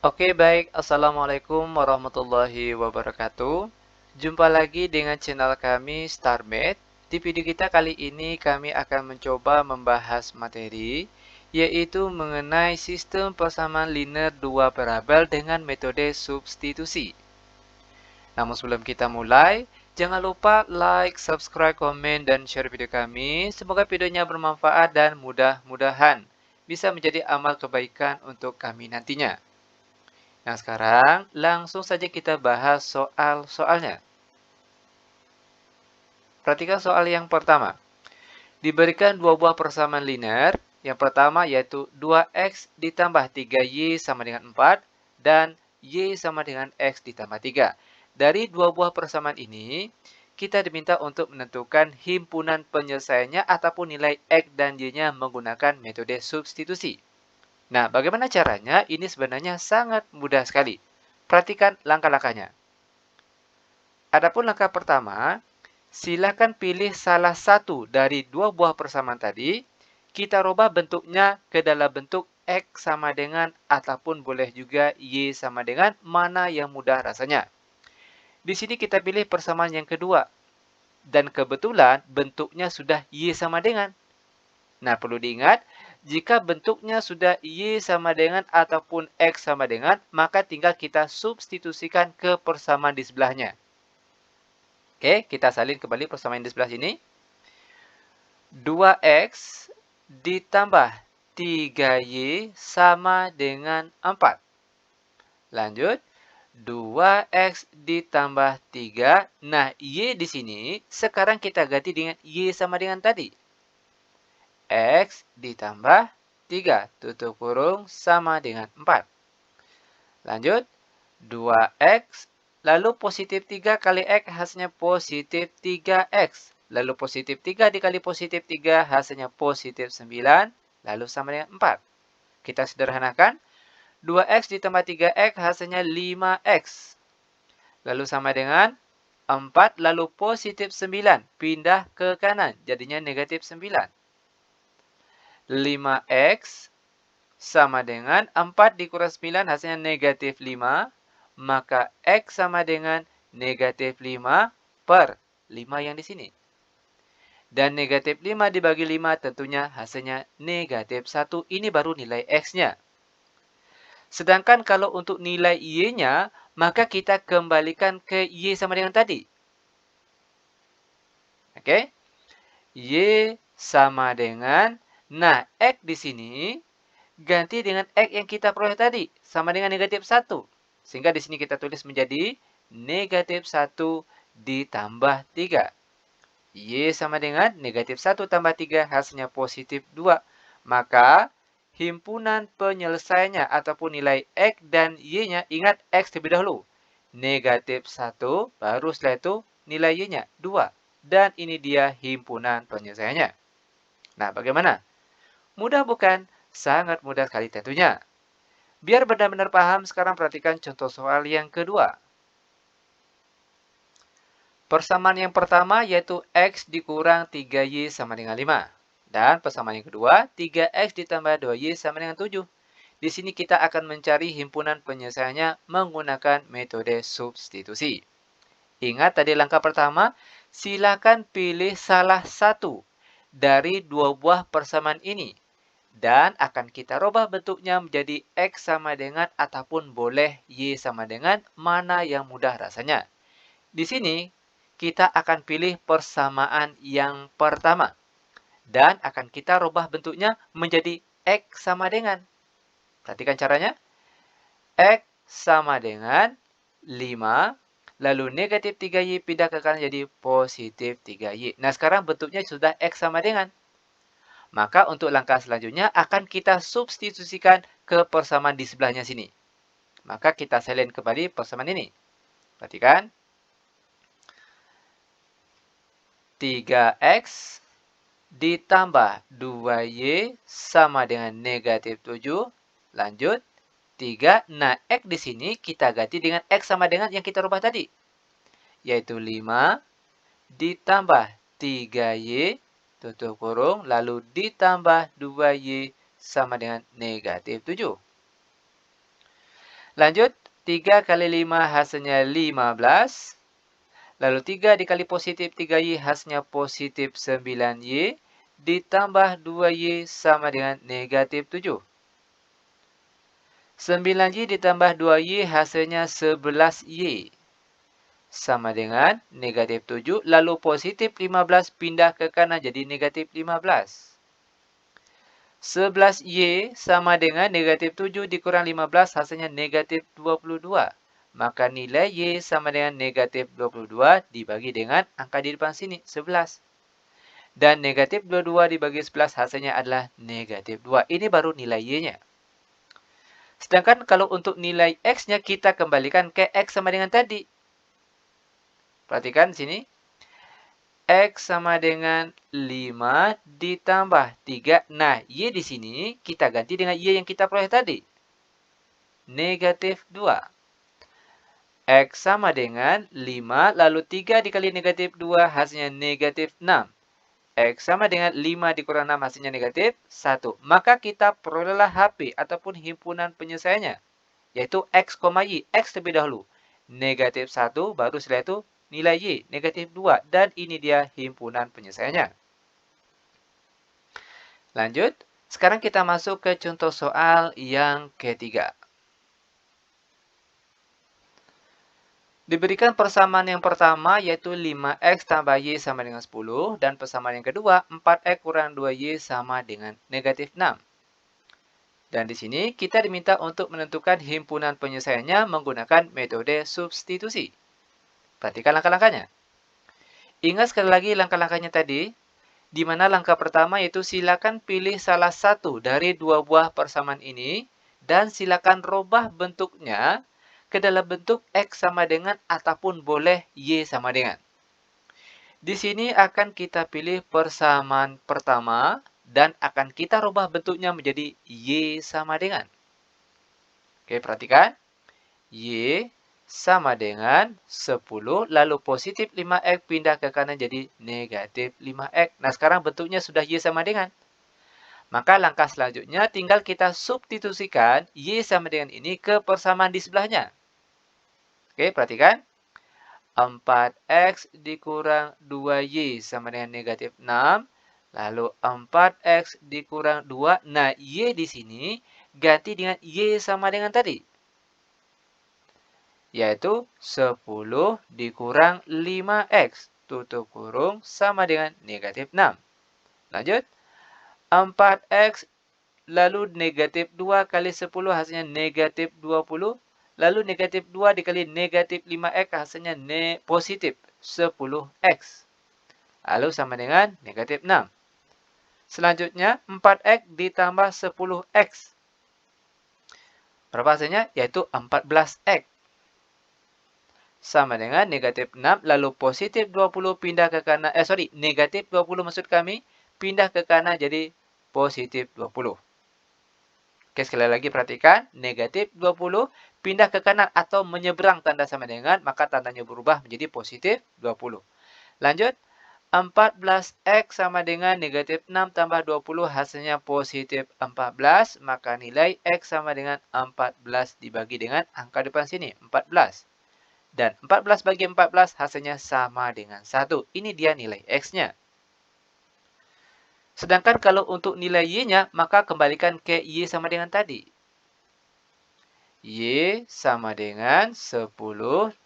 Oke, baik. Assalamualaikum warahmatullahi wabarakatuh. Jumpa lagi dengan channel kami StarMed. Di video kita kali ini kami akan mencoba membahas materi yaitu mengenai sistem persamaan linear dua variabel dengan metode substitusi. Namun sebelum kita mulai, jangan lupa like, subscribe, komen, dan share video kami. Semoga videonya bermanfaat dan mudah-mudahan bisa menjadi amal kebaikan untuk kami nantinya. Nah, sekarang langsung saja kita bahas soal-soalnya. Perhatikan soal yang pertama. Diberikan dua buah persamaan linear. Yang pertama yaitu 2x ditambah 3y sama dengan 4 dan y sama dengan x ditambah 3. Dari dua buah persamaan ini, kita diminta untuk menentukan himpunan penyelesaiannya ataupun nilai x dan y-nya menggunakan metode substitusi. Nah, bagaimana caranya? Ini sebenarnya sangat mudah sekali. Perhatikan langkah-langkahnya. Adapun langkah pertama, silakan pilih salah satu dari dua buah persamaan tadi. Kita rubah bentuknya ke dalam bentuk X sama dengan ataupun boleh juga Y sama dengan mana yang mudah rasanya. Di sini kita pilih persamaan yang kedua. Dan kebetulan bentuknya sudah Y sama dengan. Nah, perlu diingat, jika bentuknya sudah Y sama dengan ataupun X sama dengan, maka tinggal kita substitusikan ke persamaan di sebelahnya. Oke, kita salin kembali persamaan di sebelah sini. 2x ditambah 3y sama dengan 4. Lanjut, 2x ditambah 3. Nah, y di sini sekarang kita ganti dengan y sama dengan tadi. X ditambah 3, tutup kurung, sama dengan 4. Lanjut, 2x, lalu positif 3 kali x hasilnya positif 3x. Lalu positif 3 dikali positif 3 hasilnya positif 9, lalu sama dengan 4. Kita sederhanakan, 2x ditambah 3x hasilnya 5x. Lalu sama dengan 4, lalu positif 9, pindah ke kanan, jadinya negatif 9. 5x sama dengan 4 dikurang 9 hasilnya negatif 5. Maka X sama dengan negatif 5 per 5 yang di sini. Dan negatif 5 dibagi 5 tentunya hasilnya negatif 1. Ini baru nilai X-nya. Sedangkan kalau untuk nilai Y-nya, maka kita kembalikan ke Y sama dengan tadi. Oke? Y sama dengan, nah X di sini ganti dengan X yang kita peroleh tadi, sama dengan negatif 1. Sehingga di sini kita tulis menjadi negatif 1 ditambah 3. Y sama dengan negatif 1 tambah 3 hasilnya positif 2. Maka himpunan penyelesaiannya ataupun nilai X dan Y-nya, ingat X terlebih dahulu. Negatif 1 baru setelah itu nilai Y-nya 2. Dan ini dia himpunan penyelesaiannya. Nah, bagaimana? Mudah bukan? Sangat mudah sekali tentunya. Biar benar-benar paham, sekarang perhatikan contoh soal yang kedua. Persamaan yang pertama yaitu X dikurang 3Y sama dengan 5. Dan persamaan yang kedua, 3X ditambah 2Y sama dengan 7. Di sini kita akan mencari himpunan penyelesaiannya menggunakan metode substitusi. Ingat tadi langkah pertama, silakan pilih salah satu dari dua buah persamaan ini. Dan akan kita rubah bentuknya menjadi X sama dengan ataupun boleh Y sama dengan mana yang mudah rasanya. Di sini kita akan pilih persamaan yang pertama. Dan akan kita rubah bentuknya menjadi X sama dengan. Perhatikan caranya. X sama dengan 5. Lalu negatif 3Y pindah ke kanan jadi positif 3Y. Nah sekarang bentuknya sudah X sama dengan. Maka untuk langkah selanjutnya akan kita substitusikan ke persamaan di sebelahnya sini. Maka kita salin kembali persamaan ini. Perhatikan. 3x ditambah 2y sama dengan negatif 7. Lanjut. 3. Nah, x di sini kita ganti dengan x sama dengan yang kita rubah tadi. Yaitu 5 ditambah 3y tutup kurung, lalu ditambah 2y sama dengan negatif 7. Lanjut, 3 kali 5 hasilnya 15. Lalu 3 dikali positif 3Y hasilnya positif 9Y. Ditambah 2Y sama dengan negatif 7. 9Y ditambah 2Y hasilnya 11Y. Sama dengan negatif 7. Lalu positif 15 pindah ke kanan jadi negatif 15. 11Y sama dengan negatif 7 dikurang 15 hasilnya negatif 22. Maka nilai Y sama dengan negatif 22 dibagi dengan angka di depan sini, 11. Dan negatif 22 dibagi 11 hasilnya adalah negatif 2. Ini baru nilai Y-nya. Sedangkan kalau untuk nilai X-nya kita kembalikan ke X sama dengan tadi. Perhatikan sini. X sama dengan 5 ditambah 3. Nah, Y di sini kita ganti dengan Y yang kita peroleh tadi. Negatif 2. X sama dengan 5, lalu 3 dikali negatif 2 hasilnya negatif 6. X sama dengan 5 dikurang 6 hasilnya negatif 1. Maka kita perolehlah HP ataupun himpunan penyelesaiannya. Yaitu X, Y. X terlebih dahulu. Negatif 1, baru setelah itu nilai Y, negatif 2. Dan ini dia himpunan penyelesaiannya. Lanjut, sekarang kita masuk ke contoh soal yang ketiga. Diberikan persamaan yang pertama yaitu 5X tambah Y sama dengan 10. Dan persamaan yang kedua 4X kurang 2Y sama dengan negatif 6. Dan di sini kita diminta untuk menentukan himpunan penyelesaiannya menggunakan metode substitusi. Perhatikan langkah-langkahnya. Ingat sekali lagi langkah-langkahnya tadi. Di mana langkah pertama yaitu silakan pilih salah satu dari dua buah persamaan ini. Dan silakan rubah bentuknya ke dalam bentuk X sama dengan ataupun boleh Y sama dengan. Di sini akan kita pilih persamaan pertama dan akan kita rubah bentuknya menjadi Y sama dengan. Oke, perhatikan. Y sama dengan 10, lalu positif 5X pindah ke kanan jadi negatif 5X. Nah, sekarang bentuknya sudah Y sama dengan. Maka langkah selanjutnya tinggal kita substitusikan Y sama dengan ini ke persamaan di sebelahnya. Oke, perhatikan. 4X dikurang 2Y sama dengan negatif 6. Lalu 4X dikurang 2. Nah, Y di sini ganti dengan Y sama dengan tadi. Yaitu 10 dikurang 5X. Tutup kurung sama dengan negatif 6. Lanjut. 4X lalu negatif 2 kali 10 hasilnya negatif 20. Lalu negatif 2 dikali negatif 5X hasilnya positif 10X. Lalu sama dengan negatif 6. Selanjutnya 4X ditambah 10X. Berapa hasilnya? Yaitu 14X. Sama dengan negatif 6 lalu positif 20 pindah ke kanan. Negatif 20 maksud kami pindah ke kanan jadi positif 20. Oke, sekali lagi perhatikan. Negatif 20 pindah ke kanan atau menyeberang tanda sama dengan, maka tandanya berubah menjadi positif 20. Lanjut. 14X sama dengan negatif 6 tambah 20 hasilnya positif 14. Maka nilai X sama dengan 14 dibagi dengan angka depan sini, 14. Dan 14 bagi 14 hasilnya sama dengan 1. Ini dia nilai X-nya. Sedangkan kalau untuk nilai Y-nya, maka kembalikan ke Y sama dengan tadi. Y sama dengan 10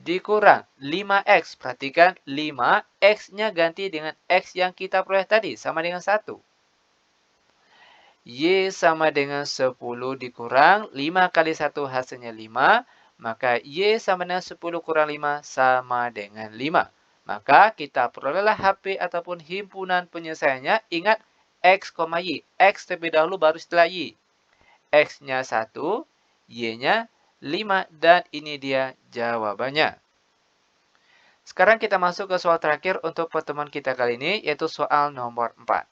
dikurang 5X. Perhatikan 5, X-nya ganti dengan X yang kita peroleh tadi, sama dengan 1. Y sama dengan 10 dikurang 5 kali 1 hasilnya 5. Maka Y sama dengan 10 kurang 5 sama dengan 5. Maka kita perolehlah HP ataupun himpunan penyelesaiannya. Ingat X, Y. X terlebih dahulu baru setelah Y. X-nya 1, Y-nya 5. Dan ini dia jawabannya. Sekarang kita masuk ke soal terakhir untuk pertemuan kita kali ini, yaitu soal nomor 4.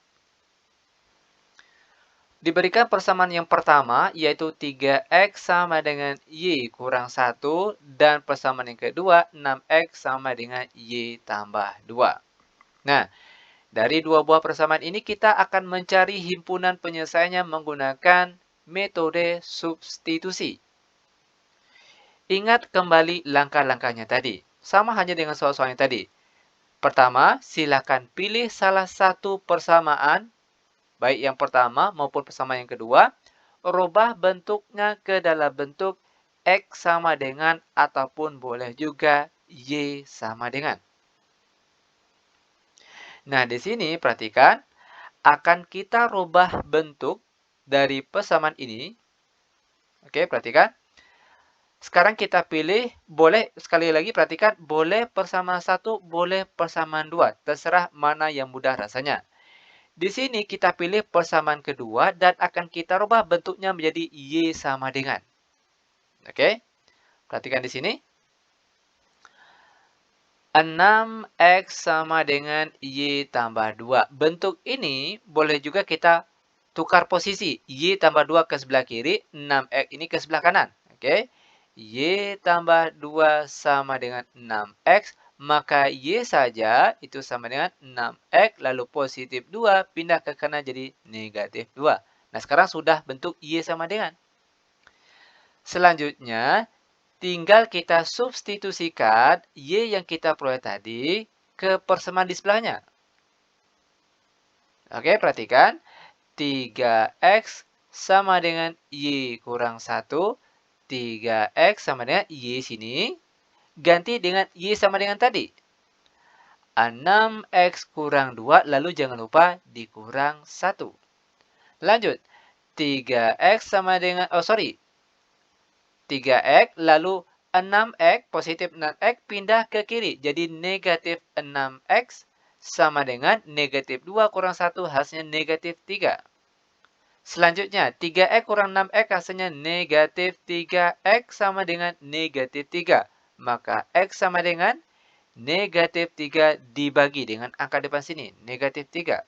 Diberikan persamaan yang pertama, yaitu 3X sama dengan Y kurang 1. Dan persamaan yang kedua, 6X sama dengan Y tambah 2. Nah, dari dua buah persamaan ini kita akan mencari himpunan penyelesaiannya menggunakan metode substitusi. Ingat kembali langkah-langkahnya tadi. Sama hanya dengan soal-soal yang tadi. Pertama, silakan pilih salah satu persamaan, baik yang pertama maupun persamaan yang kedua, rubah bentuknya ke dalam bentuk X sama dengan ataupun boleh juga Y sama dengan. Nah, di sini perhatikan, akan kita rubah bentuk dari persamaan ini. Oke, perhatikan. Sekarang kita pilih, boleh sekali lagi perhatikan, boleh persamaan 1, boleh persamaan 2. Terserah mana yang mudah rasanya. Di sini kita pilih persamaan kedua dan akan kita rubah bentuknya menjadi Y sama dengan. Oke, perhatikan di sini. 6X sama dengan Y tambah 2. Bentuk ini boleh juga kita tukar posisi. Y tambah 2 ke sebelah kiri, 6X ini ke sebelah kanan. Oke. Y tambah 2 sama dengan 6X. Maka Y saja itu sama dengan 6X. Lalu positif 2 pindah ke kanan jadi negatif 2. Nah, sekarang sudah bentuk Y sama dengan. Selanjutnya, tinggal kita substitusikan Y yang kita peroleh tadi ke persamaan di sebelahnya. Oke, perhatikan. 3X sama dengan Y kurang 1. 3X sama dengan Y sini. Ganti dengan Y sama dengan tadi. 6X kurang 2, lalu jangan lupa dikurang 1. Lanjut. 3X sama dengan, 3X, lalu 6X, positif 6X, pindah ke kiri. Jadi negatif 6X sama dengan negatif 2 kurang 1, hasilnya negatif 3. Selanjutnya, 3X kurang 6X, hasilnya negatif 3X sama dengan negatif 3. Maka X sama dengan negatif 3 dibagi dengan angka depan sini, negatif 3.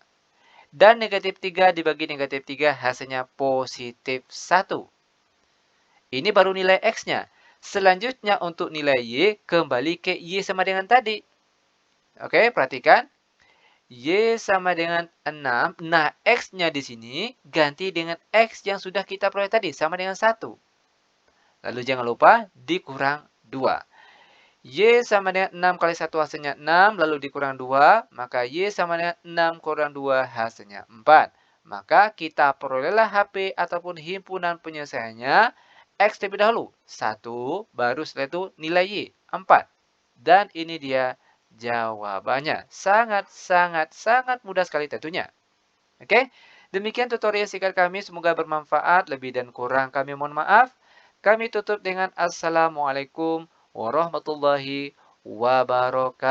Dan negatif 3 dibagi negatif 3, hasilnya positif 1. Ini baru nilai X-nya. Selanjutnya untuk nilai Y, kembali ke Y sama dengan tadi. Oke, perhatikan. Y sama dengan 6. Nah, X-nya di sini ganti dengan X yang sudah kita peroleh tadi, sama dengan 1. Lalu jangan lupa dikurang 2. Y sama dengan 6 kali 1 hasilnya 6, lalu dikurang 2. Maka Y sama dengan 6 kurang 2 hasilnya 4. Maka kita perolehlah HP ataupun himpunan penyelesaiannya X terlebih dahulu. 1, baru setelah itu nilai Y, 4. Dan ini dia jawabannya. Sangat mudah sekali tentunya. Oke, demikian tutorial singkat kami. Semoga bermanfaat. Lebih dan kurang kami mohon maaf. Kami tutup dengan Assalamualaikum warahmatullahi wabarakatuh.